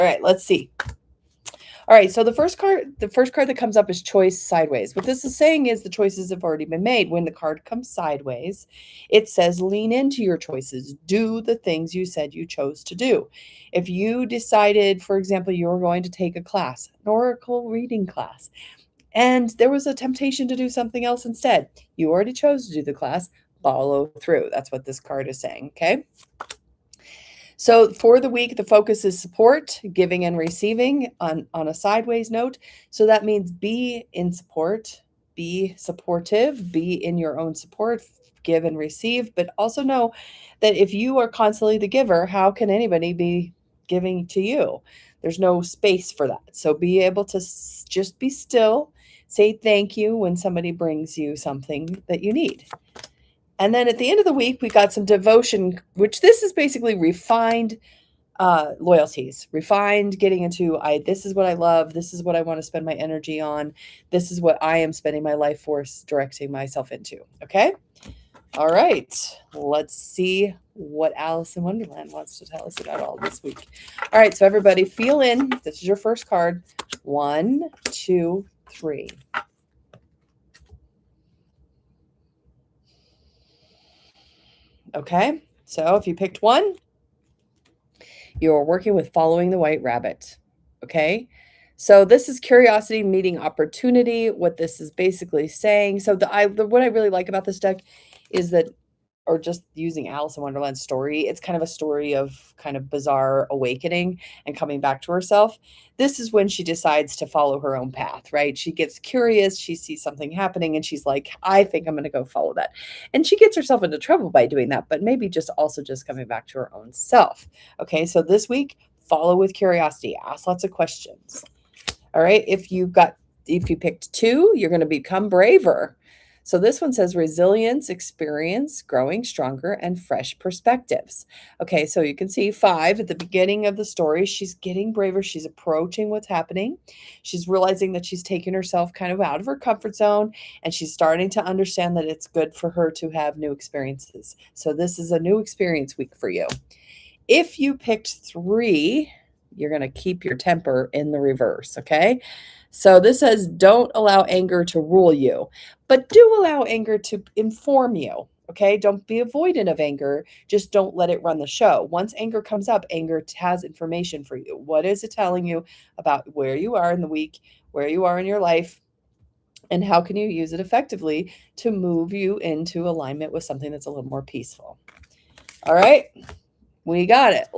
All right, let's see. All right, so the first card that comes up is choice sideways. What this is saying is the choices have already been made. When the card comes sideways, it says lean into your choices. Do the things you said you chose to do. If you decided, for example, you were going to take a class, an oracle reading class, and there was a temptation to do something else instead, you already chose to do the class, follow through. That's what this card is saying, okay? So for the week, the focus is support, giving and receiving on a sideways note. So that means be in support, be supportive, be in your own support, give and receive. But also know that if you are constantly the giver, how can anybody be giving to you? There's no space for that. So be able to just be still, say thank you when somebody brings you something that you need. And then at the end of the week, we got some devotion, which this is basically refined loyalties, refined getting into this is what I love. This is what I want to spend my energy on. This is what I am spending my life force directing myself into. Okay. All right. Let's see what Alice in Wonderland wants to tell us about all this week. All right. So everybody feel in. This is your first card. 1, 2, 3. Okay, so if you picked 1, you're working with following the white rabbit. Okay, so this is curiosity meeting opportunity. What this is basically saying. So what I really like about this deck is that, or just using Alice in Wonderland's story, it's kind of a story of kind of bizarre awakening and coming back to herself. This is when she decides to follow her own path, right? She gets curious, she sees something happening, and she's like, I think I'm going to go follow that. And she gets herself into trouble by doing that, but maybe just also just coming back to her own self. Okay, so this week, follow with curiosity, ask lots of questions. All right, if you picked 2, you're going to become braver. So this one says resilience, experience, growing stronger, and fresh perspectives. Okay, so you can see 5 at the beginning of the story. She's getting braver. She's approaching what's happening. She's realizing that she's taken herself kind of out of her comfort zone, and she's starting to understand that it's good for her to have new experiences. So this is a new experience week for you. If you picked 3, you're going to keep your temper in the reverse, okay? So this says don't allow anger to rule you, but do allow anger to inform you, okay? Don't be avoidant of anger, just don't let it run the show. Once anger comes up, anger has information for you. What is it telling you about where you are in the week, where you are in your life, and how can you use it effectively to move you into alignment with something that's a little more peaceful? All right, we got it.